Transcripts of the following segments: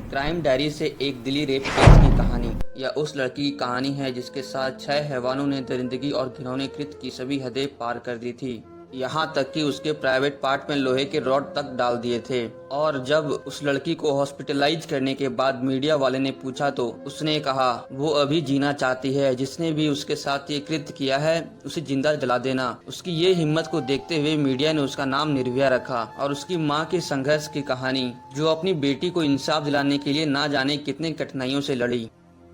Crime diary से एक Delhi rape case की कहानी। यह उस लड़की की कहानी है जिसके साथ 6 हैवानों ने दरिंदगी और घिनौने कृत्य की सभी हदें पार कर दी थी। यहाँ तक कि उसके प्राइवेट पार्ट में लोहे के रॉड तक डाल दिए थे। और जब उस लड़की को हॉस्पिटलाइज करने के बाद मीडिया वाले ने पूछा तो उसने कहा वो अभी जीना चाहती है। जिसने भी उसके साथ ये कृत्य किया है उसे जिंदा जला देना। उसकी ये हिम्मत को देखते हुए मीडिया ने उसका नाम निर्भया रखा। और उसकी माँ के संघर्ष की कहानी, जो अपनी बेटी को इंसाफ दिलाने के लिए ना जाने कितने कठिनाइयों से लड़ी।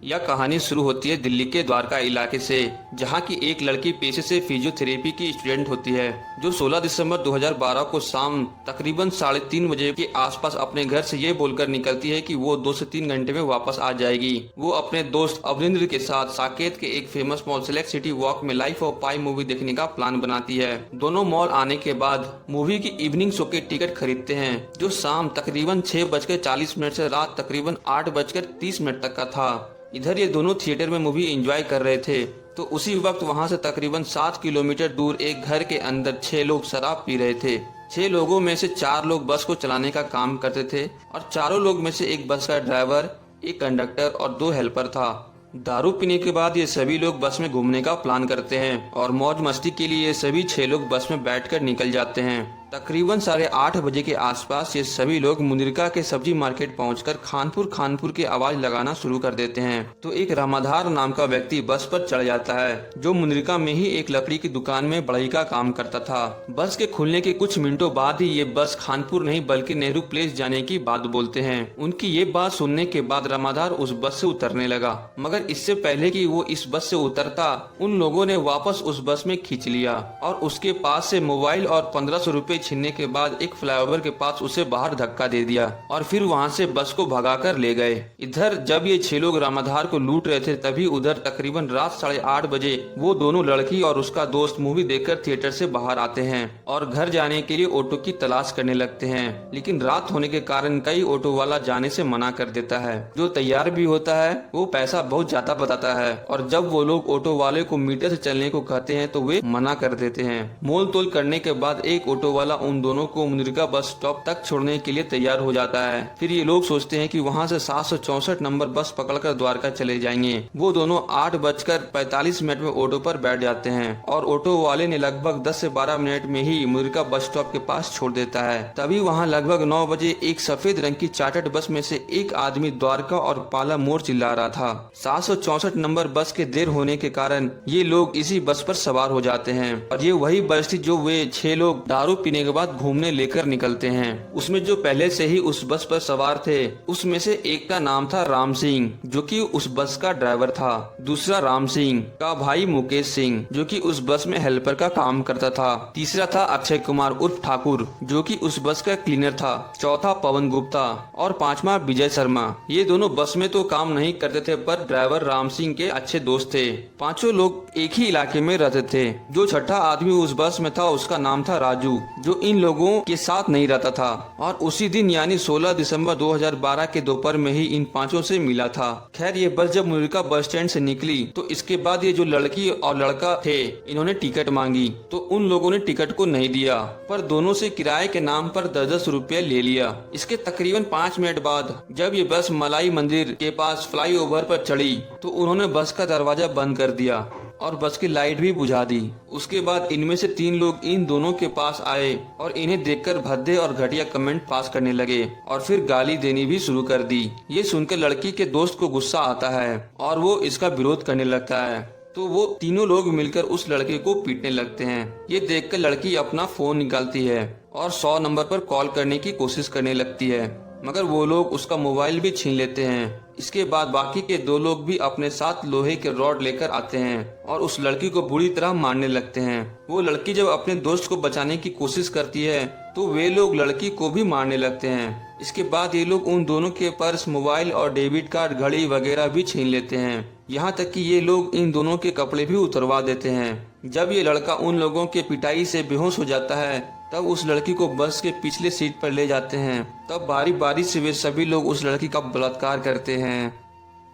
यह कहानी शुरू होती है दिल्ली के द्वारका इलाके से, जहां की एक लड़की पेशे से फिजियोथेरेपी की स्टूडेंट होती है, जो 16 दिसंबर 2012 को शाम तकरीबन 3:30 बजे के आसपास अपने घर से ये बोलकर निकलती है कि वो 2 से 3 घंटे में वापस आ जाएगी। वो अपने दोस्त अवनिंद्र के साथ साकेत के एक famous mall select city walk में लाइफ ऑफ पाई मूवी देखने का प्लान बनाती है। दोनों मॉल आने के बाद मूवी की इवनिंग शो के टिकट खरीदते हैं, जो शाम तकरीबन 6:40 से रात तकरीबन 8:30 तक का था। इधर ये दोनों थिएटर में मूवी एंजॉय कर रहे थे तो उसी वक्त वहां से तकरीबन 7 किलोमीटर दूर एक घर के अंदर 6 लोग शराब पी रहे थे। 6 लोगों में से 4 लोग बस को चलाने का काम करते थे और चारों लोग में से एक बस का ड्राइवर, एक कंडक्टर और 2 हेल्पर था। दारू पीने के बाद ये सभी लोग बस में घूमने का प्लान करते हैं और मौज मस्ती के लिए ये सभी 6 लोग बस में बैठकर निकल जाते हैं। तकरीबन 8:30 बजे के आसपास ये सभी लोग मुनिरका के सब्जी मार्केट पहुंचकर खानपुर की आवाज लगाना शुरू कर देते हैं। तो एक रामाधार नाम का व्यक्ति बस पर चढ़ जाता है, जो मुनिरका में ही एक लकड़ी की दुकान में बढ़ई का काम करता था। बस के खुलने के कुछ मिनटों बाद ही ये बस खानपुर नहीं बल्कि नेहरू प्लेस जाने की बात बोलते हैं। उनकी ये बात सुनने के बाद रामाधार उस बस से उतरने लगा, मगर इससे पहले कि वो इस बस से उतरता उन लोगों ने वापस उस बस में खींच लिया और उसके पास से मोबाइल और 1500 रुपए छीनने के बाद एक फ्लाईओवर के पास उसे बाहर धक्का दे दिया और फिर वहां से बस को भगाकर ले गए। इधर जब ये 6 लोग रामाधार को लूट रहे थे तभी उधर तकरीबन रात 8:30 बजे वो दोनों लड़की और उसका दोस्त मूवी देखकर थिएटर से बाहर आते हैं और घर जाने के लिए ऑटो की तलाश करने लगते हैं। लेकिन रात होने के कारण कई ऑटो वाला जाने से मना कर देता है। जो तैयार भी होता है वो पैसा बहुत ज्यादा बताता है और जब वो लोग ऑटो वाले को मीटर से चलने को कहते हैं तो वे मना कर देते हैं। मोल तोल करने के बाद एक ऑटो वाला उन दोनों को मुनिरका बस स्टॉप तक छोड़ने के लिए तैयार हो जाता है। फिर ये लोग सोचते हैं कि वहां से 764 नंबर बस पकड़कर द्वारका चले जाएंगे। वो दोनों 8:45 में ऑटो पर बैठ जाते हैं और ऑटो वाले ने लगभग 10 से 12 मिनट में ही मुनिरका बस स्टॉप के पास छोड़ देता है। तभी वहाँ लगभग 9 बजे एक सफेद रंग की चार्टर्ड बस में से एक आदमी द्वारका और पाला मोड़ चिल्ला रहा था। 764 नंबर बस के देर होने के कारण ये लोग इसी बस पर सवार हो जाते हैं और ये वही बस थी जो वे 6 लोग दारू पीने के बाद घूमने लेकर निकलते हैं। उसमें जो पहले से ही उस बस पर सवार थे उसमें से एक का नाम था राम सिंह, जो कि उस बस का ड्राइवर था। दूसरा राम सिंह का भाई मुकेश सिंह, जो कि उस बस में हेल्पर का काम करता था। तीसरा था अक्षय कुमार उर्फ ठाकुर, जो कि उस बस का क्लीनर था। चौथा पवन गुप्ता और पांचवा विजय शर्मा। ये दोनों बस में तो काम नहीं करते थे पर ड्राइवर राम सिंह के अच्छे दोस्त थे। पांचों लोग एक ही इलाके में रहते थे। जो छठा आदमी उस बस में था उसका नाम था राजू, जो इन लोगों के साथ नहीं रहता था और उसी दिन यानी 16 दिसंबर 2012 के दोपहर में ही इन पांचों से मिला था। खैर ये बस जब मुनिरका बस स्टैंड से निकली तो इसके बाद ये जो लड़की और लड़का थे इन्होंने टिकट मांगी तो उन लोगों ने टिकट को नहीं दिया, पर दोनों से किराए के नाम पर 10-10 रुपए ले लिया। इसके तकरीबन 5 मिनट बाद जब ये बस मलाई मंदिर के पास फ्लाईओवर पर चढ़ी तो उन्होंने बस का दरवाजा बंद कर दिया और बस की लाइट भी बुझा दी। उसके बाद इनमें से 3 लोग इन दोनों के पास आए और इन्हें देखकर भद्दे और घटिया कमेंट पास करने लगे और फिर गाली देनी भी शुरू कर दी। ये सुनकर लड़की के दोस्त को गुस्सा आता है और वो इसका विरोध करने लगता है। तो वो तीनों लोग मिलकर उस लड़के को पीटने लगते हैं। ये देखकर लड़की अपना फोन निकालती है और 100 नंबर पर कॉल करने की कोशिश करने लगती है, मगर वो लोग उसका मोबाइल भी छीन लेते हैं। इसके बाद बाकी के 2 लोग भी अपने साथ लोहे के रॉड लेकर आते हैं और उस लड़की को बुरी तरह मारने लगते हैं। वो लड़की जब अपने दोस्त को बचाने की कोशिश करती है तो वे लोग लड़की को भी मारने लगते हैं। इसके बाद ये लोग उन दोनों के पर्स, मोबाइल और डेबिट कार्ड, घड़ी वगैरह भी छीन लेते हैं। यहाँ तक कि ये लोग इन दोनों के कपड़े भी उतरवा देते हैं। जब ये लड़का उन लोगों के पिटाई से बेहोश हो जाता है तब उस लड़की को बस के पिछले सीट पर ले जाते हैं। तब बारी बारी से वे सभी लोग उस लड़की का बलात्कार करते हैं।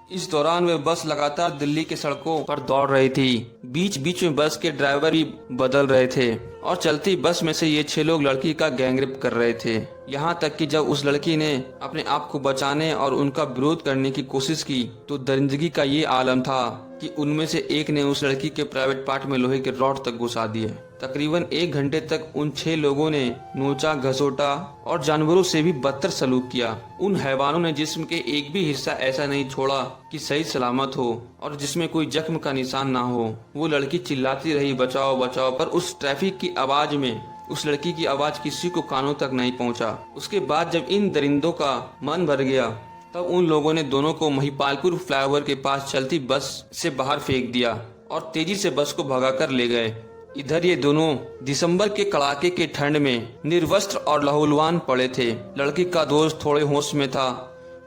इस दौरान वे बस लगातार दिल्ली के सड़कों पर दौड़ रही थी। बीच बीच में बस के ड्राइवर भी बदल रहे थे और चलती बस में से ये 6 लोग लड़की का गैंगरेप कर रहे थे। यहाँ तक कि जब उस लड़की ने अपने आप को बचाने और उनका विरोध करने की कोशिश की तो दरिंदगी का ये आलम था कि उनमें से एक ने उस लड़की के प्राइवेट पार्ट में लोहे के रॉड तक घुसा दिए। तकरीबन 1 घंटे तक उन 6 लोगों ने नोचा, घसोटा और जानवरों से भी बदतर सलूक किया। उन हैवानों ने जिस्म के एक भी हिस्सा ऐसा नहीं छोड़ा कि सही सलामत हो और जिसमें कोई जख्म का निशान ना हो। वो लड़की चिल्लाती रही, बचाओ बचाओ, पर उस ट्रैफिक की आवाज में उस लड़की की आवाज किसी को कानों तक नहीं पहुंचा। उसके बाद जब इन दरिंदों का मन भर गया तब उन लोगों ने दोनों को महिपालपुर फ्लाईओवर के पास चलती बस से बाहर फेंक दिया और तेजी से बस को भगाकर ले गए। इधर ये दोनों दिसंबर के कड़ाके के ठंड में निर्वस्त्र और लहूलुहान पड़े थे। लड़की का दोस्त थोड़े होश में था।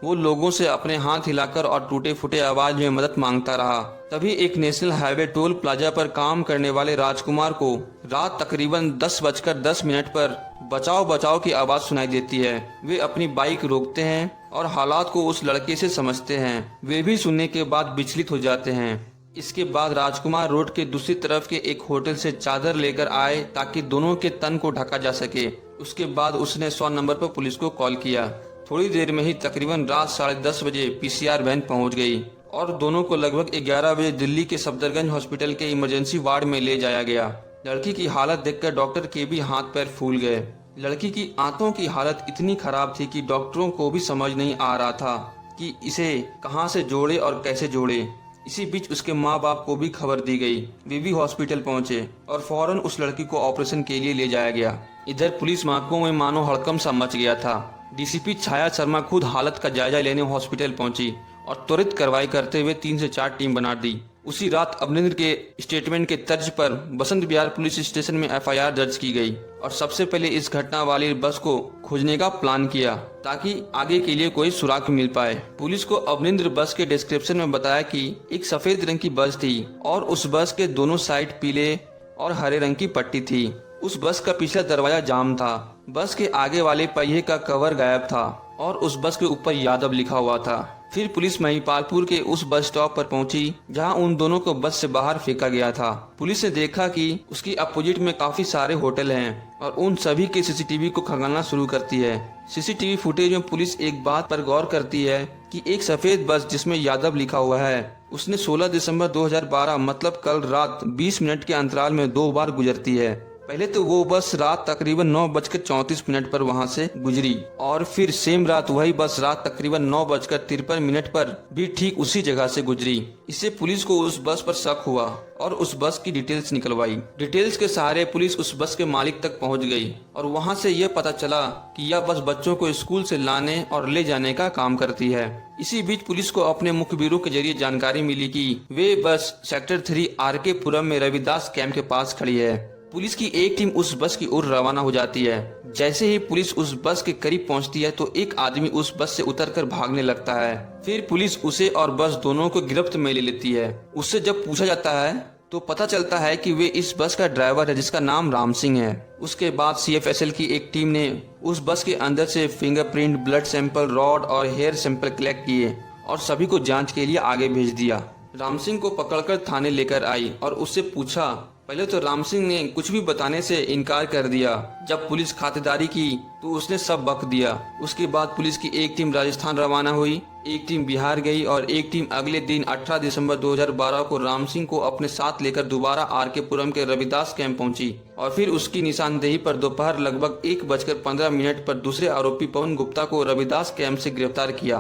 वो लोगों से अपने हाथ हिलाकर और टूटे फूटे आवाज में मदद मांगता रहा। तभी एक नेशनल हाईवे टोल प्लाजा पर काम करने वाले राजकुमार को रात तकरीबन 10:10 पर बचाओ बचाओ की आवाज सुनाई देती है। वे अपनी बाइक रोकते हैं और हालात को उस लड़के से समझते हैं। वे भी सुनने के बाद विचलित हो जाते हैं। इसके बाद राजकुमार रोड के दूसरी तरफ के एक होटल से चादर लेकर आए ताकि दोनों के तन को ढका जा सके। उसके बाद उसने 100 नंबर पर पुलिस को कॉल किया। थोड़ी देर में ही तकरीबन रात 10:30 बजे पीसीआर वैन पहुंच गई और दोनों को लगभग 11 बजे दिल्ली के सफदरगंज हॉस्पिटल के इमरजेंसी वार्ड में ले जाया गया। लड़की की हालत देखकर डॉक्टर के भी हाथ पैर फूल गए। लड़की की आंतों की हालत इतनी खराब थी कि डॉक्टरों को भी समझ नहीं आ रहा था कि इसे कहां से जोड़े और कैसे जोड़े। इसी बीच उसके माँ बाप को भी खबर दी गई। वे भी हॉस्पिटल पहुंचे और फौरन उस लड़की को ऑपरेशन के लिए ले जाया गया। इधर पुलिस महकमों में मानो हड़कंप सा मच गया था। डीसीपी छाया शर्मा खुद हालत का जायजा लेने हॉस्पिटल पहुंची और त्वरित कार्रवाई करते हुए 3 से 4 टीम बना दी। उसी रात अमरिंदर के स्टेटमेंट के तर्ज पर बसंत विहार पुलिस स्टेशन में एफआईआर दर्ज की गई और सबसे पहले इस घटना वाली बस को खोजने का प्लान किया ताकि आगे के लिए कोई सुराग मिल पाए। पुलिस को अमरिंदर बस के डिस्क्रिप्शन में बताया कि एक सफेद रंग की बस थी और उस बस के दोनों साइड पीले और हरे रंग की पट्टी थी। उस बस का पिछला दरवाजा जाम था। बस के आगे वाले पहिए का कवर गायब था और उस बस के ऊपर यादव लिखा हुआ था। फिर पुलिस महिपालपुर के उस बस स्टॉप पर पहुंची जहां उन दोनों को बस से बाहर फेंका गया था। पुलिस ने देखा कि उसकी अपोजिट में काफी सारे होटल हैं और उन सभी के सीसीटीवी को खंगालना शुरू करती है। सीसीटीवी फुटेज में पुलिस एक बात पर गौर करती है कि एक सफेद बस जिसमें यादव लिखा हुआ है उसने 16 दिसंबर 2012 मतलब कल रात 20 मिनट के अंतराल में 2 बार गुजरती है। पहले तो वो बस रात तकरीबन 9:34 पर वहां से गुजरी और फिर सेम रात वही बस रात तकरीबन 9:53 पर भी ठीक उसी जगह से गुजरी। इससे पुलिस को उस बस पर शक हुआ और उस बस की डिटेल्स निकलवाई। डिटेल्स के सहारे पुलिस उस बस के मालिक तक पहुंच गई और वहां से यह पता चला कि यह बस बच्चों को स्कूल से लाने और ले जाने का काम करती है। इसी बीच पुलिस को अपने मुखबिरों के जरिए जानकारी मिली कि वे बस सेक्टर 3 आरके पुरम में रविदास कैंप के पास खड़ी है। पुलिस की एक टीम उस बस की ओर रवाना हो जाती है। जैसे ही पुलिस उस बस के करीब पहुंचती है तो एक आदमी उस बस से उतरकर भागने लगता है। फिर पुलिस उसे और बस दोनों को गिरफ्त में ले लेती है। उससे जब पूछा जाता है तो पता चलता है कि वे इस बस का ड्राइवर है जिसका नाम राम सिंह है। उसके बाद सीएफएसएल की एक टीम ने उस बस के अंदर से फिंगरप्रिंट, ब्लड सैंपल, रॉड और हेयर सैंपल कलेक्ट किए और सभी को जांच के लिए आगे भेज दिया। राम सिंह को पकड़कर थाने लेकर आई और उससे पूछा। पहले तो राम सिंह ने कुछ भी बताने से इनकार कर दिया। जब पुलिस खातिरदारी की तो उसने सब बक दिया। उसके बाद पुलिस की एक टीम राजस्थान रवाना हुई, एक टीम बिहार गई और एक टीम अगले दिन 18 दिसंबर 2012 को राम सिंह को अपने साथ लेकर दोबारा आरके पुरम के रविदास कैंप पहुंची और फिर उसकी निशानदेही पर दोपहर लगभग 1:15 पर दूसरे आरोपी पवन गुप्ता को रविदास कैंप से गिरफ्तार किया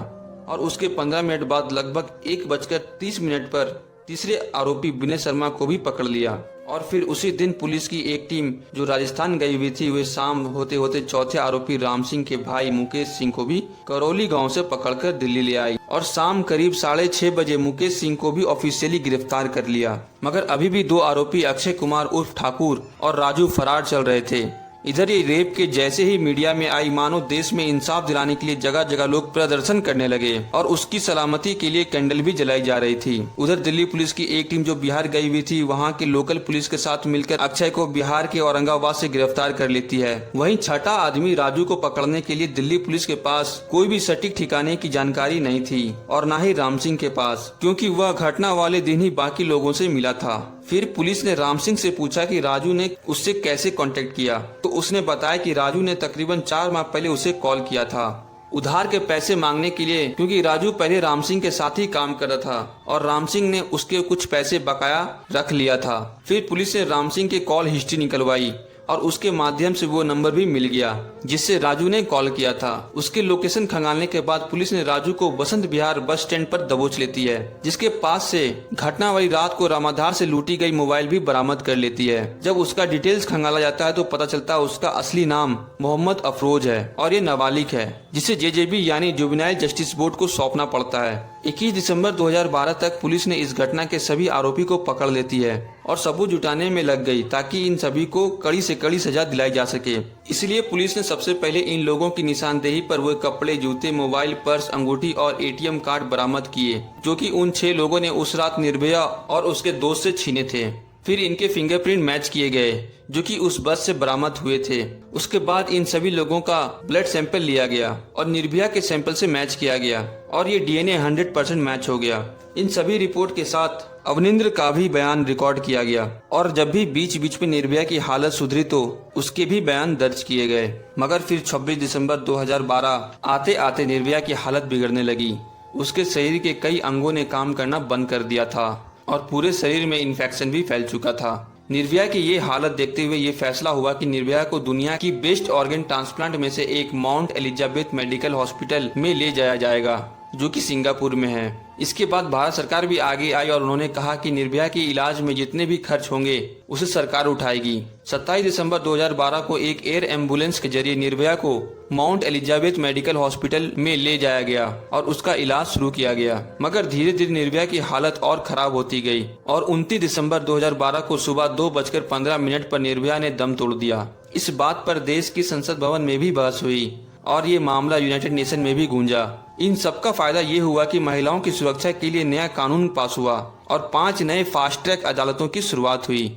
और उसके 15 मिनट बाद लगभग 1:30 पर तीसरे आरोपी विनय शर्मा को भी पकड़ लिया और फिर उसी दिन पुलिस की एक टीम जो राजस्थान गई हुई थी वे शाम होते होते चौथे आरोपी राम सिंह के भाई मुकेश सिंह को भी करौली गांव से पकड़कर दिल्ली ले आई और शाम करीब 6:30 बजे मुकेश सिंह को भी ऑफिशियली गिरफ्तार कर लिया। मगर अभी भी 2 आरोपी अक्षय कुमार उर्फ ठाकुर और राजू फरार चल रहे थे। इधर ये रेप के जैसे ही मीडिया में आई, मानो देश में इंसाफ दिलाने के लिए जगह जगह लोग प्रदर्शन करने लगे और उसकी सलामती के लिए कैंडल भी जलाई जा रही थी। उधर दिल्ली पुलिस की एक टीम जो बिहार गई हुई थी, वहाँ के लोकल पुलिस के साथ मिलकर अक्षय को बिहार के औरंगाबाद से गिरफ्तार कर लेती है। वहीं छठा आदमी राजू को पकड़ने के लिए दिल्ली पुलिस के पास कोई भी सटीक ठिकाने की जानकारी नहीं थी और न ही राम सिंह के पास, क्योंकि वह घटना वाले दिन ही बाकी लोगों से मिला था। फिर पुलिस ने राम सिंह से पूछा कि राजू ने उससे कैसे कांटेक्ट किया, तो उसने बताया कि राजू ने तकरीबन 4 माह पहले उसे कॉल किया था उधार के पैसे मांगने के लिए, क्योंकि राजू पहले राम सिंह के साथ ही काम कर रहा था और राम सिंह ने उसके कुछ पैसे बकाया रख लिया था। फिर पुलिस ने राम सिंह के कॉल हिस्ट्री निकलवाई और उसके माध्यम से वो नंबर भी मिल गया जिससे राजू ने कॉल किया था। उसके लोकेशन खंगालने के बाद पुलिस ने राजू को बसंत विहार बस स्टैंड पर दबोच लेती है, जिसके पास से घटना वाली रात को रामाधार से लूटी गई मोबाइल भी बरामद कर लेती है। जब उसका डिटेल्स खंगाला जाता है तो पता चलता है उसका असली नाम मोहम्मद अफरोज है और ये नाबालिग है, जिसे जेजेबी यानी जुवेनाइल जस्टिस बोर्ड को सौंपना पड़ता है। 21 दिसंबर 2012 तक पुलिस ने इस घटना के सभी आरोपी को पकड़ लेती है और सबूत जुटाने में लग गई ताकि इन सभी को कड़ी से कड़ी सजा दिलाई जा सके। इसलिए पुलिस ने सबसे पहले इन लोगों की निशानदेही पर वो कपड़े, जूते, मोबाइल, पर्स, अंगूठी और एटीएम कार्ड बरामद किए, जो कि उन 6 लोगों ने उस रात निर्भया और उसके दोस्त से छीने थे। फिर इनके फिंगरप्रिंट मैच किए गए जो कि उस बस से बरामद हुए थे। उसके बाद इन सभी लोगों का ब्लड सैंपल लिया गया और निर्भया के सैंपल से मैच किया गया और ये डीएनए 100% मैच हो गया। इन सभी रिपोर्ट के साथ अवनिंद्र का भी बयान रिकॉर्ड किया गया और जब भी बीच बीच में निर्भया की हालत सुधरी तो उसके भी बयान दर्ज किए गए। मगर फिर 26 दिसंबर 2012 आते आते निर्भया की हालत बिगड़ने लगी। उसके शरीर के कई अंगों ने काम करना बंद कर दिया था और पूरे शरीर में इन्फेक्शन भी फैल चुका था। निर्भया की ये हालत देखते हुए ये फैसला हुआ कि निर्भया को दुनिया की बेस्ट ऑर्गन ट्रांसप्लांट में से एक माउंट एलिजाबेथ मेडिकल हॉस्पिटल में ले जाया जाएगा, जो कि सिंगापुर में है। इसके बाद भारत सरकार भी आगे आई और उन्होंने कहा कि निर्भया के इलाज में जितने भी खर्च होंगे उसे सरकार उठाएगी। 27 दिसंबर 2012 को एक एयर एम्बुलेंस के जरिए निर्भया को माउंट एलिजाबेथ मेडिकल हॉस्पिटल में ले जाया गया और उसका इलाज शुरू किया गया। मगर धीरे धीरे निर्भया की हालत और खराब होती गई और 29 दिसंबर 2012 को सुबह 2:15 पर निर्भया ने दम तोड़ दिया। इस बात पर देश की संसद भवन में भी बहस हुई और ये मामला यूनाइटेड नेशन में भी गूंजा। इन सबका फायदा ये हुआ कि महिलाओं की सुरक्षा के लिए नया कानून पास हुआ और 5 नए फास्ट ट्रैक अदालतों की शुरुआत हुई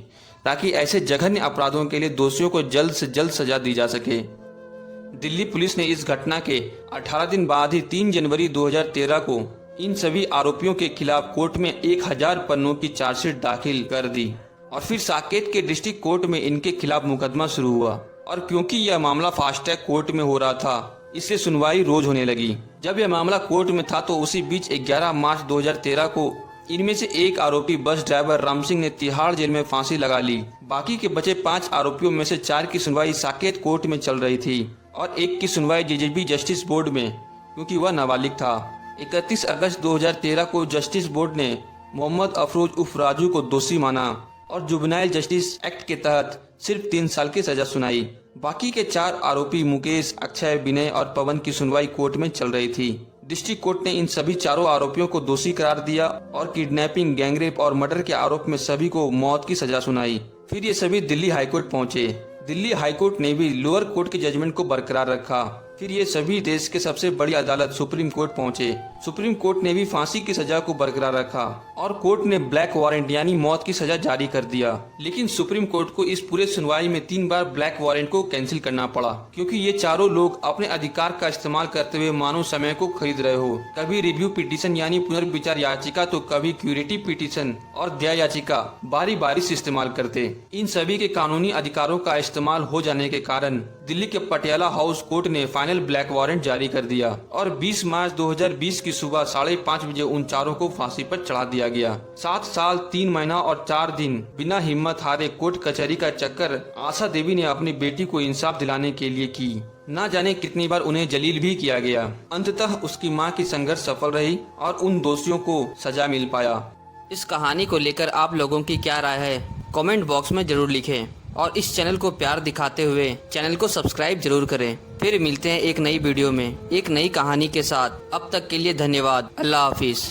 ताकि ऐसे जघन्य अपराधों के लिए दोषियों को जल्द से जल्द सजा दी जा सके। दिल्ली पुलिस ने इस घटना के 18 दिन बाद ही 3 जनवरी 2013 को इन सभी आरोपियों के खिलाफ कोर्ट में 1000 पन्नों की चार्जशीट दाखिल कर दी और फिर साकेत के डिस्ट्रिक्ट कोर्ट में इनके खिलाफ मुकदमा शुरू हुआ। और क्योंकि यह मामला फास्ट ट्रैक कोर्ट में हो रहा था, इससे सुनवाई रोज होने लगी। जब यह मामला कोर्ट में था तो उसी बीच 11 मार्च 2013 को इनमें से एक आरोपी बस ड्राइवर राम सिंह ने तिहाड़ जेल में फांसी लगा ली। बाकी के बचे 5 आरोपियों में से 4 की सुनवाई साकेत कोर्ट में चल रही थी और एक की सुनवाई जेजेबी जस्टिस बोर्ड में, क्योंकि वह नाबालिग था। 31 अगस्त 2013 को जस्टिस बोर्ड ने मोहम्मद अफरोज उर्फ राजू को दोषी माना और जुवेनाइल जस्टिस एक्ट के तहत सिर्फ 3 साल की सजा सुनाई। बाकी के 4 आरोपी मुकेश, अक्षय, विनय और पवन की सुनवाई कोर्ट में चल रही थी। डिस्ट्रिक्ट कोर्ट ने इन सभी 4 आरोपियों को दोषी करार दिया और किडनैपिंग, गैंगरेप और मर्डर के आरोप में सभी को मौत की सजा सुनाई। फिर ये सभी दिल्ली हाईकोर्ट पहुंचे। दिल्ली हाईकोर्ट ने भी लोअर कोर्ट के जजमेंट को बरकरार रखा। फिर ये सभी देश के सबसे बड़ी अदालत सुप्रीम कोर्ट पहुंचे। सुप्रीम कोर्ट ने भी फांसी की सजा को बरकरार रखा और कोर्ट ने ब्लैक वारंट यानी मौत की सजा जारी कर दिया। लेकिन सुप्रीम कोर्ट को इस पूरे सुनवाई में 3 बार ब्लैक वारंट को कैंसिल करना पड़ा, क्योंकि ये चारों लोग अपने अधिकार का इस्तेमाल करते हुए मानव समय को खरीद रहे हो। कभी रिव्यू पिटीशन यानी पुनर्विचार याचिका तो कभी क्यूरेटिव पिटीशन और दया याचिका बारी बारी से इस्तेमाल करते। इन सभी के कानूनी अधिकारों का इस्तेमाल हो जाने के कारण दिल्ली के पटियाला हाउस कोर्ट ने फाइनल ब्लैक वारंट जारी कर दिया और 20 मार्च 2020 की सुबह 5:30 बजे उन चारों को फांसी पर चढ़ा दिया गया। 7 साल 3 महीना और 4 दिन बिना हिम्मत हारे कोर्ट कचहरी का चक्कर आशा देवी ने अपनी बेटी को इंसाफ दिलाने के लिए की। ना जाने कितनी बार उन्हें जलील भी किया गया। अंततः उसकी मां की संघर्ष सफल रही और उन दोषियों को सजा मिल पाया। इस कहानी को लेकर आप लोगों की क्या राय है, कमेंट बॉक्स में जरूर लिखें और इस चैनल को प्यार दिखाते हुए चैनल को सब्सक्राइब जरूर करें। फिर मिलते हैं एक नई वीडियो में एक नई कहानी के साथ। अब तक के लिए धन्यवाद। अल्लाह हाफिज।